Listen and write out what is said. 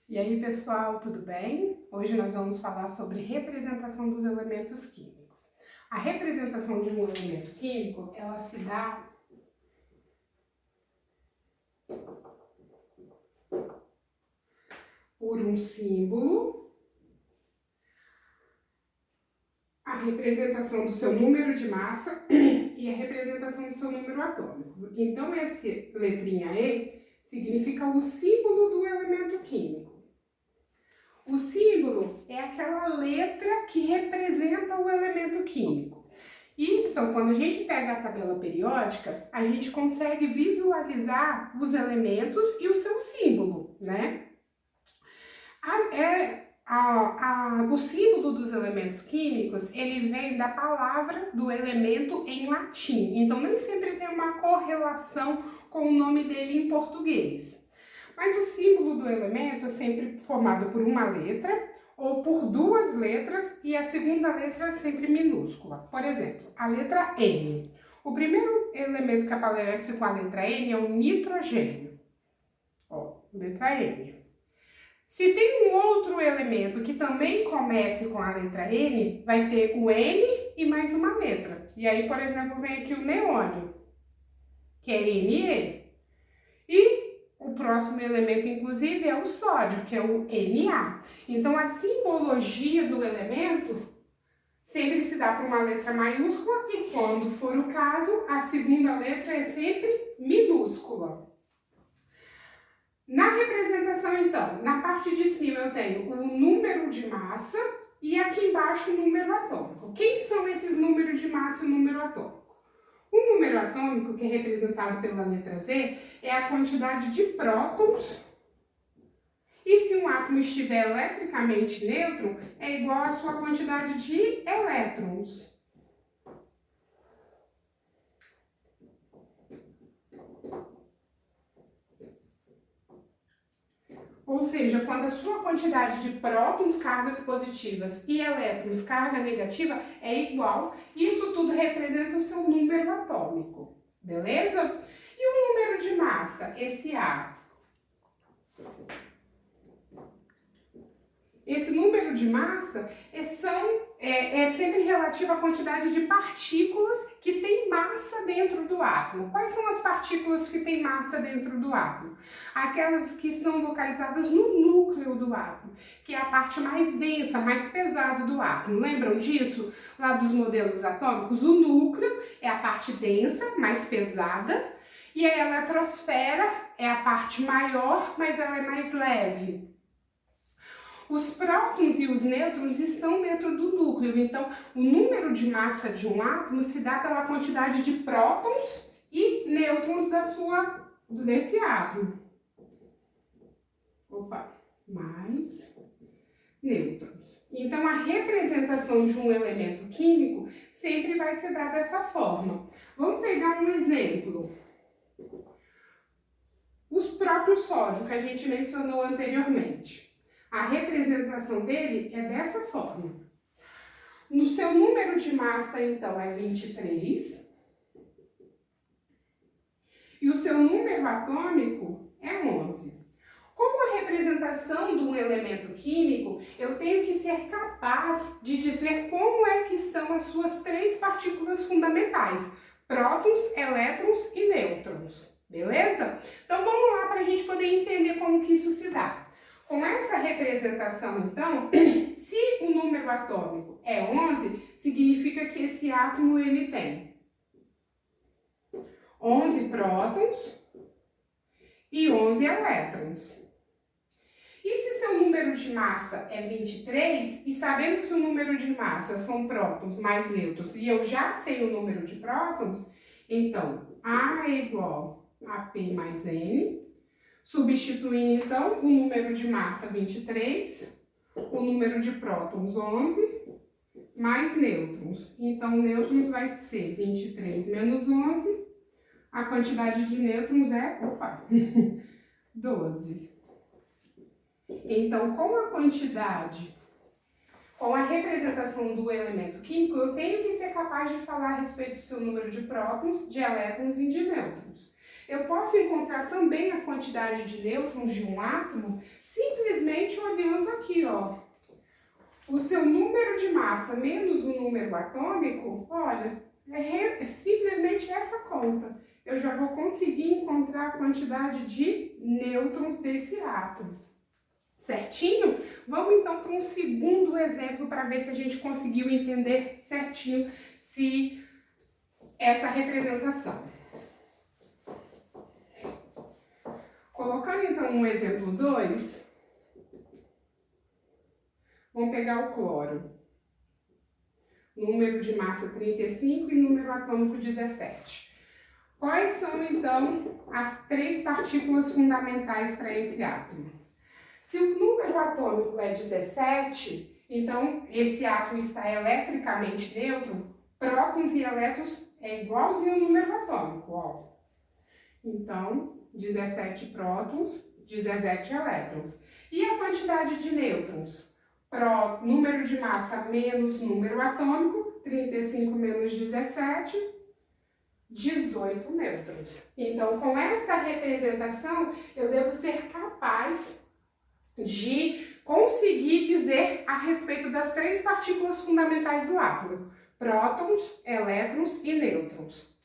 E aí, pessoal, tudo bem? Hoje nós vamos falar sobre representação dos elementos químicos. A representação de um elemento químico, ela se dá por um símbolo, a representação do seu número de massa e a representação do seu número atômico. Então, essa letrinha E significa o símbolo do elemento químico. O símbolo é aquela letra que representa o elemento químico. E, então, quando a gente pega a tabela periódica, a gente consegue visualizar os elementos e o seu símbolo, né? O símbolo dos elementos químicos, ele vem da palavra do elemento em latim. Então, nem sempre tem uma correlação com o nome dele em português. Mas o símbolo do elemento é sempre formado por uma letra ou por duas letras e a segunda letra é sempre minúscula. Por exemplo, a letra N. O primeiro elemento que aparece com a letra N é o nitrogênio. Ó, letra N. Se tem um outro elemento que também comece com a letra N, vai ter o N e mais uma letra. E aí, por exemplo, vem aqui o neônio, que é Ne. E o próximo elemento, inclusive, é o sódio, que é o Na. Então, a simbologia do elemento sempre se dá por uma letra maiúscula e, quando for o caso, a segunda letra é sempre minúscula. Na representação, então, na parte de cima eu tenho o número de massa e aqui embaixo o número atômico. Quem são esses números de massa e o número atômico? O número atômico, que é representado pela letra Z, é a quantidade de prótons. E se um átomo estiver eletricamente neutro, é igual à sua quantidade de elétrons. Ou seja, quando a sua quantidade de prótons, cargas positivas, e elétrons, carga negativa, é igual, isso tudo representa o seu número atômico, beleza? E o número de massa, esse A? Esse número de massa é sempre relativo à quantidade de partículas que tem massa dentro do átomo. Quais são as partículas que têm massa dentro do átomo? Aquelas que estão localizadas no núcleo do átomo, que é a parte mais densa, mais pesada do átomo. Lembram disso lá dos modelos atômicos? O núcleo é a parte densa, mais pesada, e a eletrosfera é a parte maior, mas ela é mais leve. Os prótons e os nêutrons estão dentro do núcleo, então o número de massa de um átomo se dá pela quantidade de prótons e nêutrons desse átomo. Mais nêutrons. Então a representação de um elemento químico sempre vai se dar dessa forma. Vamos pegar um exemplo. Os próprios sódio que a gente mencionou anteriormente. A representação dele é dessa forma. No seu número de massa, então, é 23. E o seu número atômico é 11. Como a representação de um elemento químico, eu tenho que ser capaz de dizer como é que estão as suas três partículas fundamentais: prótons, elétrons e nêutrons. Beleza? Então, vamos lá para a gente poder entender como que isso se dá. Com essa representação, então, se o número atômico é 11, significa que esse átomo ele tem 11 prótons e 11 elétrons. E se seu número de massa é 23, e sabendo que o número de massa são prótons mais nêutrons, e eu já sei o número de prótons, então A é igual a P mais N. Substituindo, então, o número de massa 23, o número de prótons 11, mais nêutrons. Então, nêutrons vai ser 23 menos 11, a quantidade de nêutrons é, 12. Então, com a representação do elemento químico, eu tenho que ser capaz de falar a respeito do seu número de prótons, de elétrons e de nêutrons. Eu posso encontrar também a quantidade de nêutrons de um átomo simplesmente aqui, ó, o seu número de massa menos o número atômico, olha, é simplesmente essa conta. Eu já vou conseguir encontrar a quantidade de nêutrons desse átomo. Certinho? Vamos então para um segundo exemplo para ver se a gente conseguiu entender certinho se essa representação. Colocando então um exemplo 2, vamos pegar o cloro. Número de massa 35 e número atômico 17. Quais são então as 3 partículas fundamentais para esse átomo? Se o número atômico é 17, então esse átomo está eletricamente neutro, prótons e elétrons é igualzinho ao número atômico, ó. Então, 17 prótons, 17 elétrons. E a quantidade de nêutrons? Número de massa menos número atômico, 35 menos 17, 18 nêutrons. Então, com essa representação, eu devo ser capaz de conseguir dizer a respeito das 3 partículas fundamentais do átomo: prótons, elétrons e nêutrons.